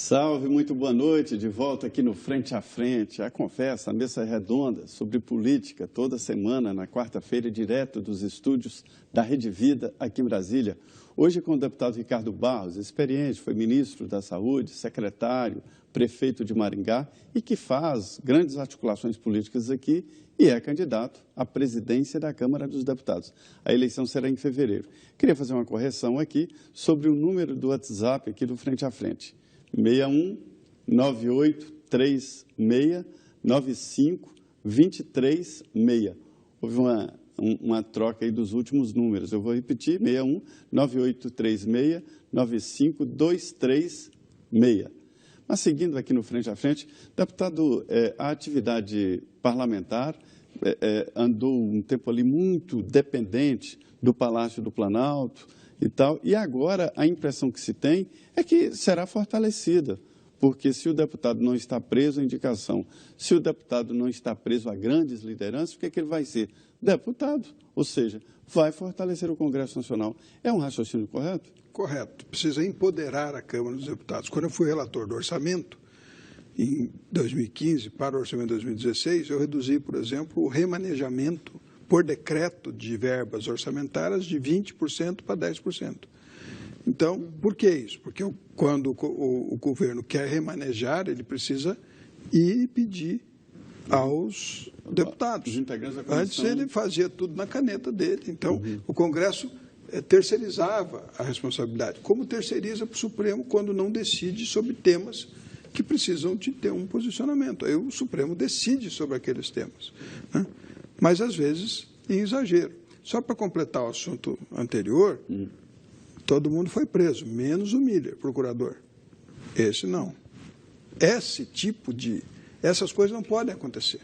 Salve, muito boa noite, de volta aqui no Frente a Frente, a conversa, a mesa redonda sobre política, toda semana, na quarta-feira, direto dos estúdios da Rede Vida, aqui em Brasília. Hoje com o deputado Ricardo Barros, experiente, foi ministro da Saúde, secretário, prefeito de Maringá e que faz grandes articulações políticas aqui e é candidato à presidência da Câmara dos Deputados. A eleição será em fevereiro. Queria fazer uma correção aqui sobre o número do WhatsApp aqui do Frente a Frente. 61-9836-95-236. Houve uma troca aí dos últimos números. Eu vou repetir, 61-9836-95-236. Mas seguindo aqui no Frente a Frente, deputado, a atividade parlamentar andou um tempo ali muito dependente do Palácio do Planalto e tal, e agora a impressão que se tem é que será fortalecida, porque se o deputado não está preso à indicação, se o deputado não está preso a grandes lideranças, o que é que ele vai ser? Deputado, ou seja, vai fortalecer o Congresso Nacional. É um raciocínio correto? Correto. Precisa empoderar a Câmara dos Deputados. Quando eu fui relator do orçamento, em 2015, para o orçamento de 2016, eu reduzi, por exemplo, o remanejamento por decreto de verbas orçamentárias de 20% para 10%. Então, por que isso? Porque quando o governo quer remanejar, ele precisa ir pedir aos deputados. Antes ele fazia tudo na caneta dele. Então, o Congresso terceirizava a responsabilidade, como terceiriza para o Supremo quando não decide sobre temas que precisam de ter um posicionamento. Aí o Supremo decide sobre aqueles temas, né? Mas, às vezes, em exagero. Só para completar o assunto anterior, todo mundo foi preso, menos o Miller, procurador. Esse não. Essas coisas não podem acontecer.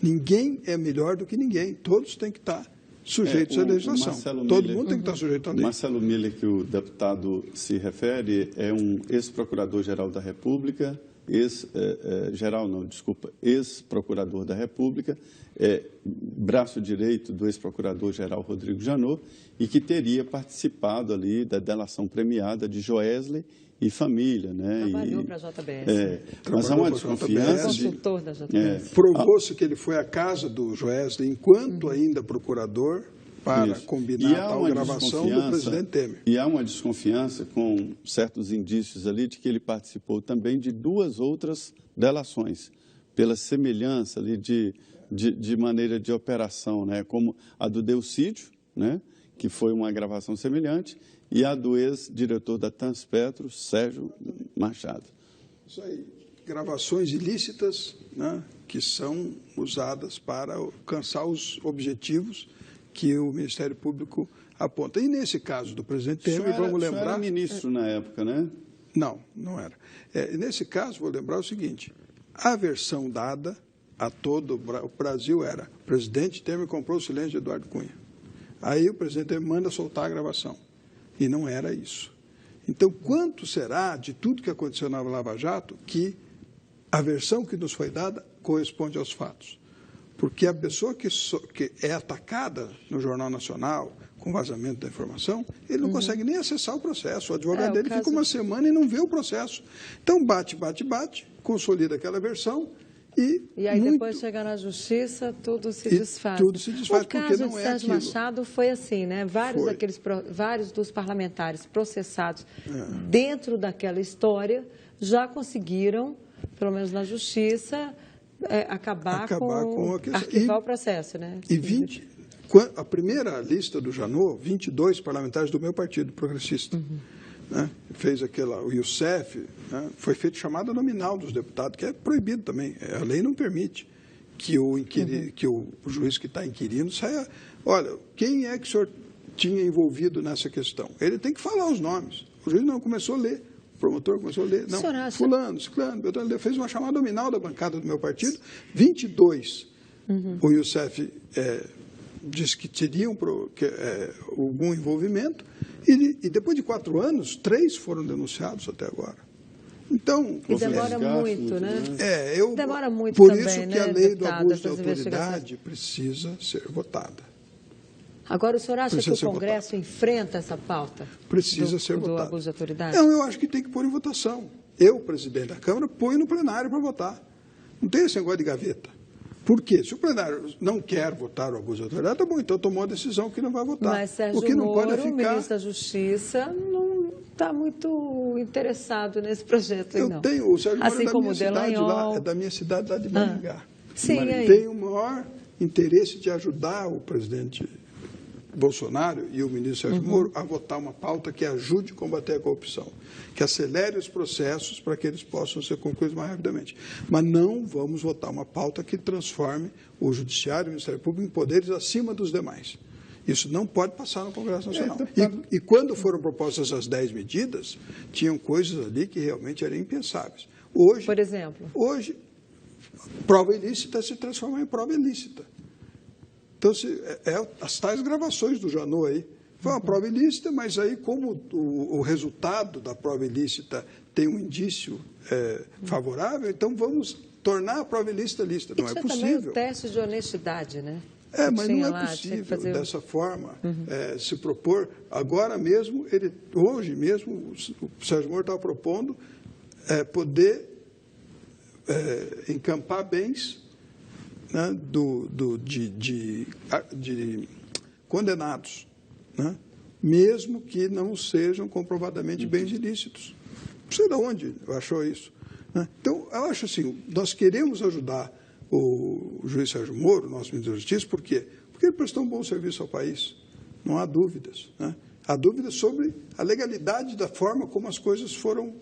Ninguém é melhor do que ninguém. Todos têm que estar sujeitos à legislação. Todo mundo tem que estar sujeito à lei. Marcelo Miller, que o deputado se refere, é um ex-procurador-geral da República, ex-procurador da República, braço direito do ex-procurador-geral Rodrigo Janot, e que teria participado ali da delação premiada de Joesley e família, né? Trabalhou para a JBS. Mas há uma desconfiança. Consultor da JBS. Provou-se que ele foi à casa do Joesley, enquanto ainda procurador, para combinar a tal gravação do presidente Temer. E há uma desconfiança, com certos indícios ali, de que ele participou também de duas outras delações, pela semelhança ali de maneira de operação, né? Como a do Delcídio, né? Que foi uma gravação semelhante, e a do ex-diretor da Transpetro, Sérgio Machado. Isso aí, gravações ilícitas, né? Que são usadas para alcançar os objetivos que o Ministério Público aponta. E nesse caso do presidente Temer, vamos lembrar... O senhor era ministro na época, né? Não, não era. Nesse caso, vou lembrar o seguinte, a versão dada a todo o Brasil era: o presidente Temer comprou o silêncio de Eduardo Cunha. Aí o presidente Temer manda soltar a gravação. E não era isso. Então, quanto será de tudo que aconteceu na Lava Jato que a versão que nos foi dada corresponde aos fatos? Porque a pessoa que é atacada no Jornal Nacional com vazamento da informação, ele não consegue nem acessar o processo. O advogado dele fica uma semana e não vê o processo. Então, bate, consolida aquela versão e aí depois chega na justiça, tudo se desfaz. Tudo se desfaz porque não é aquilo. O caso de Sérgio Machado foi assim, né? Vários dos parlamentares processados dentro daquela história já conseguiram, pelo menos na justiça, arquivar o processo, né? A primeira lista do Janot, 22 parlamentares do meu partido, progressista, né? Fez o Youssef, né? Foi feita chamada nominal dos deputados, que é proibido também. A lei não permite que o juiz que está inquirindo saia... Olha, quem é que o senhor tinha envolvido nessa questão? Ele tem que falar os nomes. O juiz não começou a ler. O promotor começou a ler. Não, fulano, ciclano, Beltrano, ele fez uma chamada nominal da bancada do meu partido, 22. O Youssef disse que teriam algum envolvimento, e depois de 4 anos, 3 foram denunciados até agora. Então, e demora muito, né? Demora muito por também, isso que né, a lei do deputado, abuso de autoridade precisa ser votada. Agora, o senhor acha que o Congresso enfrenta essa pauta precisa ser do votada. abuso de autoridade? Não, eu acho que tem que pôr em votação. eu, presidente da Câmara, ponho no plenário para votar. Não tem esse negócio de gaveta. Por quê? Se o plenário não quer votar o abuso de autoridade, tá bom, então tomou a decisão que não vai votar. Mas Sérgio o que não Moro, pode ficar... o ministro da Justiça, não está muito interessado nesse projeto, eu não. Tenho, o Sérgio Moro assim é da como minha cidade lá, é da minha cidade lá de Maringá. Sim, aí. Tenho o maior interesse de ajudar o presidente Bolsonaro e o ministro Sérgio Moro a votar uma pauta que ajude a combater a corrupção, que acelere os processos para que eles possam ser concluídos mais rapidamente. Mas não vamos votar uma pauta que transforme o Judiciário e o Ministério Público em poderes acima dos demais. Isso não pode passar no Congresso Nacional. E quando foram propostas as 10 medidas, tinham coisas ali que realmente eram impensáveis. Hoje, por exemplo? Hoje, prova ilícita se transforma em prova ilícita. Então, as tais gravações do Janot aí, foi uma prova ilícita, mas aí como o resultado da prova ilícita tem um indício favorável, então vamos tornar a prova ilícita lícita. Não é possível. Também o teste de honestidade, né? Mas não é possível, dessa forma, se propor. Agora mesmo, hoje mesmo, o Sérgio Moro estava propondo poder encampar bens, né, de condenados, né, mesmo que não sejam comprovadamente bens ilícitos. Não sei de onde achou isso. Né? Então, eu acho assim, nós queremos ajudar o juiz Sérgio Moro, nosso ministro da Justiça, por quê? Porque ele prestou um bom serviço ao país, não há dúvidas. Né? Há dúvidas sobre a legalidade da forma como as coisas foram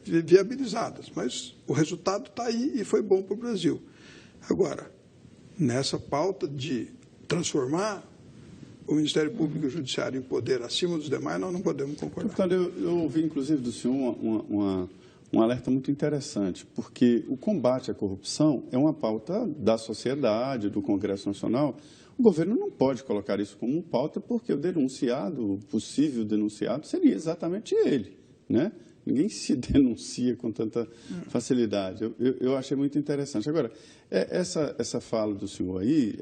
viabilizadas, mas o resultado está aí e foi bom para o Brasil. Agora, nessa pauta de transformar o Ministério Público e o Judiciário em poder acima dos demais, nós não podemos concordar. Deputado, eu ouvi, inclusive, do senhor um alerta muito interessante, porque o combate à corrupção é uma pauta da sociedade, do Congresso Nacional. O governo não pode colocar isso como pauta, porque o denunciado, o possível denunciado, seria exatamente ele, né? Ninguém se denuncia com tanta facilidade. Eu achei muito interessante. Agora, essa fala do senhor aí,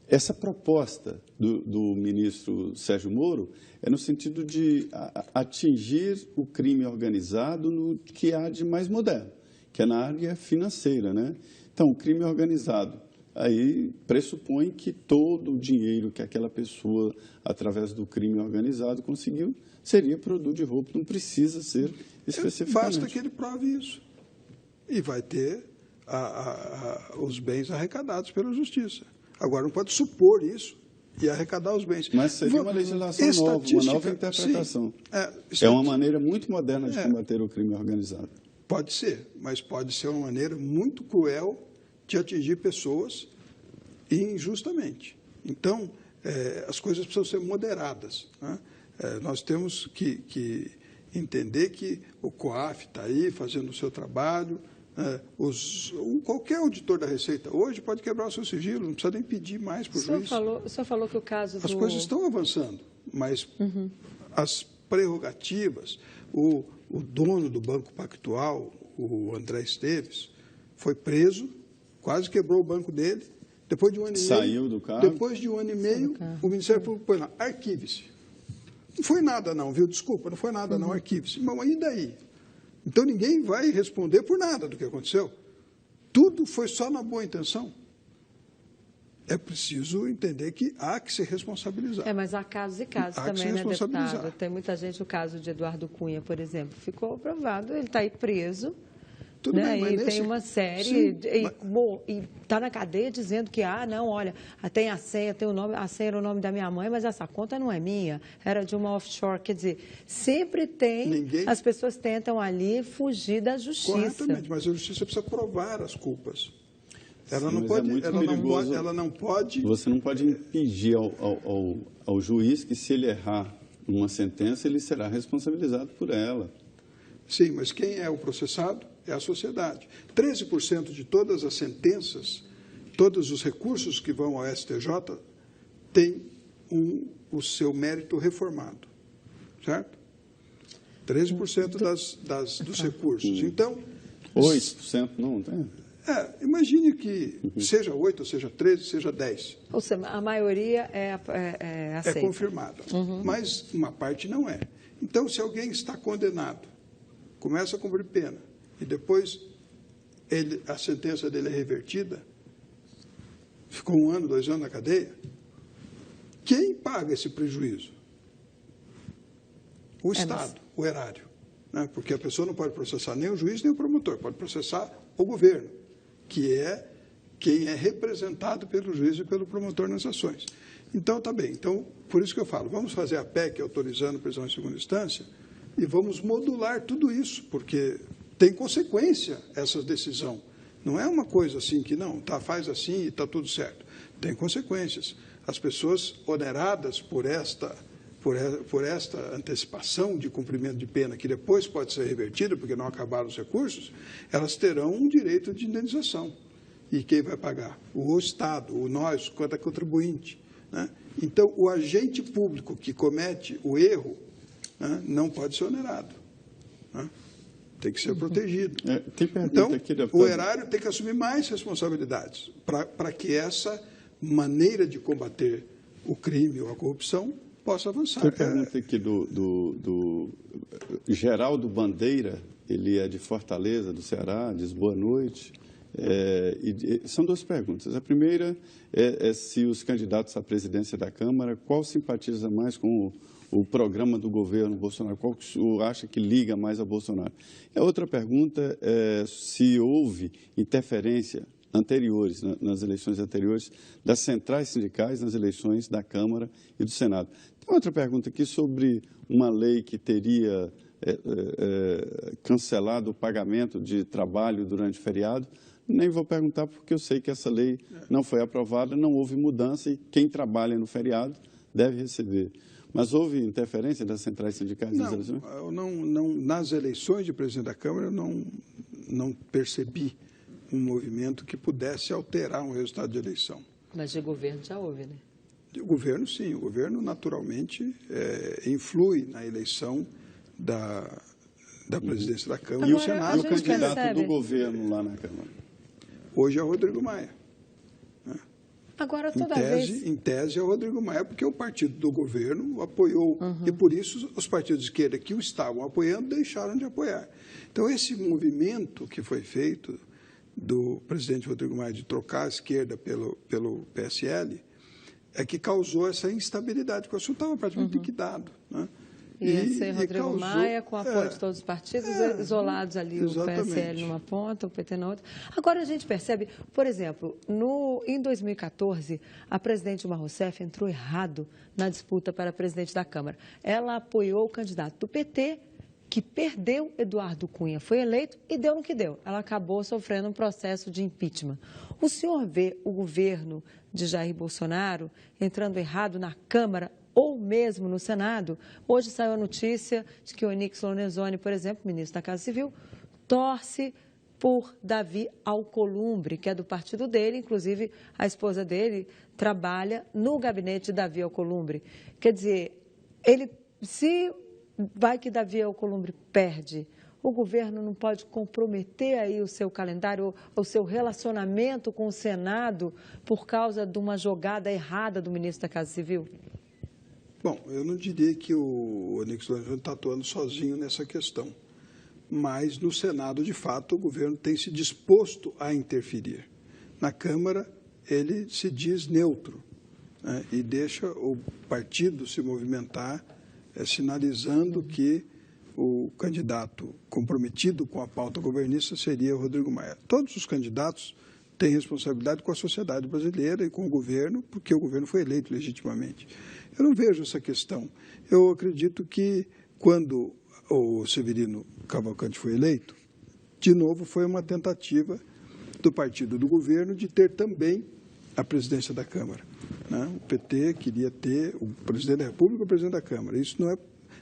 essa proposta do ministro Sérgio Moro é no sentido de atingir o crime organizado no que há de mais moderno, que é na área financeira, né? Então, o crime organizado aí pressupõe que todo o dinheiro que aquela pessoa, através do crime organizado, conseguiu, seria produto de roubo, não precisa ser especificamente. Basta que ele prove isso. E vai ter os bens arrecadados pela Justiça. Agora, não pode supor isso e arrecadar os bens. Mas seria uma legislação nova, uma nova interpretação. Sim, é uma maneira muito moderna de combater o crime organizado. Pode ser, mas pode ser uma maneira muito cruel de atingir pessoas injustamente. Então, as coisas precisam ser moderadas, né? Nós temos que entender que o COAF está aí fazendo o seu trabalho. Qualquer auditor da Receita hoje pode quebrar o seu sigilo, não precisa nem pedir mais para o juiz. O senhor falou que o caso As coisas estão avançando, mas as prerrogativas, o dono do Banco Pactual, o André Esteves, foi preso, quase quebrou o banco dele, depois de um ano e meio... Saiu do carro? Depois de um ano e meio, o Ministério Público põe lá, arquive-se. Não foi nada não, viu? Desculpa, não foi nada não, arquive-se. Mas e daí? Então, ninguém vai responder por nada do que aconteceu. Tudo foi só na boa intenção. É preciso entender que há que se responsabilizar. Mas há casos e casos também, né, deputado? Tem muita gente, o caso de Eduardo Cunha, por exemplo, ficou provado, ele está aí preso. Tudo né? bem, mas tem uma série, e está na cadeia dizendo que, não, olha, tem a senha, tem o nome, a senha era o nome da minha mãe, mas essa conta não é minha, era de uma offshore. Quer dizer, sempre tem, as pessoas tentam ali fugir da justiça. Corretamente, mas a justiça precisa provar as culpas. Ela Sim, ela não pode... Você não pode impedir ao juiz que, se ele errar uma sentença, ele será responsabilizado por ela. Sim, mas quem é o processado? É a sociedade. 13% de todas as sentenças, todos os recursos que vão ao STJ, têm o seu mérito reformado. Certo? 13% dos recursos. Então... 8% não tem? Imagine que seja 8, ou seja 13, seja 10. Ou seja, a maioria é aceita. É confirmada, mas uma parte não é. Então, se alguém está condenado começa a cumprir pena e depois a sentença dele é revertida, ficou 1 ano, 2 anos na cadeia, quem paga esse prejuízo? O Estado, o erário. Né? Porque a pessoa não pode processar nem o juiz nem o promotor, pode processar o governo, que é quem é representado pelo juiz e pelo promotor nas ações. Então, tá bem. Então, por isso que eu falo, vamos fazer a PEC autorizando prisão em segunda instância e vamos modular tudo isso, porque tem consequência essa decisão. Não é uma coisa assim que, não, tá, faz assim e está tudo certo. Tem consequências. As pessoas oneradas por esta antecipação de cumprimento de pena, que depois pode ser revertida, porque não acabaram os recursos, elas terão um direito de indenização. E quem vai pagar? O Estado, o nós, quanto contribuinte. Né? Então, o agente público que comete o erro, né, não pode ser onerado. Né? Tem que ser protegido. Então, aqui, o erário tem que assumir mais responsabilidades para que essa maneira de combater o crime ou a corrupção possa avançar. Tem pergunta aqui do Geraldo Bandeira, ele é de Fortaleza, do Ceará, diz boa noite. São 2 perguntas. A primeira é se os candidatos à presidência da Câmara, qual simpatiza mais com o programa do governo Bolsonaro, qual que o senhor acha que liga mais a Bolsonaro? A outra pergunta é se houve interferência anteriores, nas eleições anteriores, das centrais sindicais nas eleições da Câmara e do Senado. Tem outra pergunta aqui sobre uma lei que teria cancelado o pagamento de trabalho durante o feriado. Nem vou perguntar porque eu sei que essa lei não foi aprovada, não houve mudança e quem trabalha no feriado deve receber. Mas houve interferência das centrais sindicais nas eleições? Não, nas eleições de presidente da Câmara, eu não percebi um movimento que pudesse alterar um resultado de eleição. Mas de governo já houve, né? O governo, sim. O governo, naturalmente, influi na eleição da presidência da Câmara e o Senado. E o candidato do governo lá na Câmara? Hoje é o Rodrigo Maia. Né? Agora, Em tese, é o Rodrigo Maia, porque o partido do governo apoiou. E, por isso, os partidos de esquerda que o estavam apoiando deixaram de apoiar. Então, esse movimento que foi feito do presidente Rodrigo Maia de trocar a esquerda pelo PSL é que causou essa instabilidade, porque o assunto estava praticamente liquidado. Né? Ia ser Rodrigo Maia, com apoio de todos os partidos, isolados ali, exatamente. O PSL numa ponta, o PT na outra. Agora, a gente percebe, por exemplo, em 2014, a presidente Dilma Rousseff entrou errado na disputa para presidente da Câmara. Ela apoiou o candidato do PT, que perdeu Eduardo Cunha, foi eleito e deu no que deu. Ela acabou sofrendo um processo de impeachment. O senhor vê o governo de Jair Bolsonaro entrando errado na Câmara ou mesmo no Senado? Hoje saiu a notícia de que o Onyx Lorenzoni, por exemplo, ministro da Casa Civil, torce por Davi Alcolumbre, que é do partido dele, inclusive a esposa dele trabalha no gabinete de Davi Alcolumbre. Quer dizer, se vai que Davi Alcolumbre perde, o governo não pode comprometer aí o seu calendário, o seu relacionamento com o Senado por causa de uma jogada errada do ministro da Casa Civil? Bom, eu não diria que o Onyx Lorenzoni está atuando sozinho nessa questão, mas no Senado, de fato, o governo tem se disposto a interferir. Na Câmara, ele se diz neutro, né, e deixa o partido se movimentar, sinalizando que o candidato comprometido com a pauta governista seria o Rodrigo Maia. Todos os candidatos têm responsabilidade com a sociedade brasileira e com o governo, porque o governo foi eleito legitimamente. Eu não vejo essa questão. Eu acredito que, quando o Severino Cavalcante foi eleito, de novo foi uma tentativa do partido do governo de ter também a presidência da Câmara. Né? O PT queria ter o presidente da República e o presidente da Câmara. Isso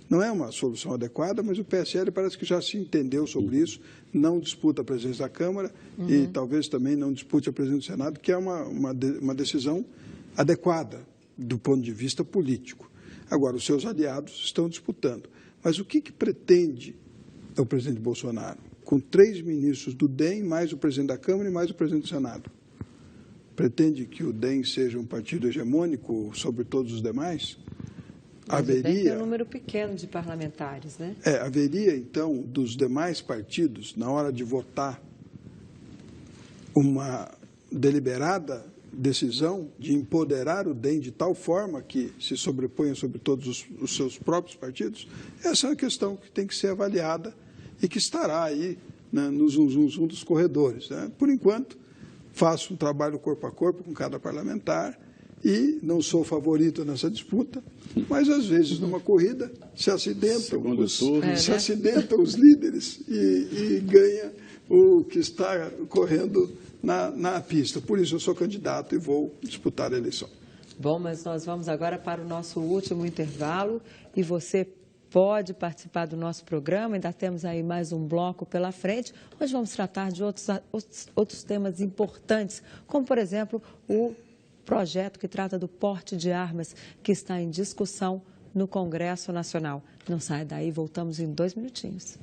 não é uma solução adequada, mas o PSL parece que já se entendeu sobre isso, não disputa a presidência da Câmara e talvez também não dispute a presidência do Senado, que é uma decisão adequada do ponto de vista político. Agora, os seus aliados estão disputando. Mas o que pretende o presidente Bolsonaro? Com 3 ministros do DEM, mais o presidente da Câmara e mais o presidente do Senado. Pretende que o DEM seja um partido hegemônico sobre todos os demais? haveria... Tem um número pequeno de parlamentares, né? Haveria, então, dos demais partidos, na hora de votar, uma deliberada decisão de empoderar o DEM de tal forma que se sobreponha sobre todos os seus próprios partidos? Essa é uma questão que tem que ser avaliada e que estará aí, né, no zum dos corredores, né? Por enquanto, faço um trabalho corpo a corpo com cada parlamentar e não sou favorito nessa disputa, mas às vezes numa corrida se acidentam os líderes e ganha o que está correndo na pista. Por isso eu sou candidato e vou disputar a eleição. Bom, mas nós vamos agora para o nosso último intervalo e você pode participar do nosso programa. Ainda temos aí mais um bloco pela frente. Hoje vamos tratar de outros temas importantes, como, por exemplo, o projeto que trata do porte de armas, que está em discussão no Congresso Nacional. Não sai daí, voltamos em 2 minutinhos.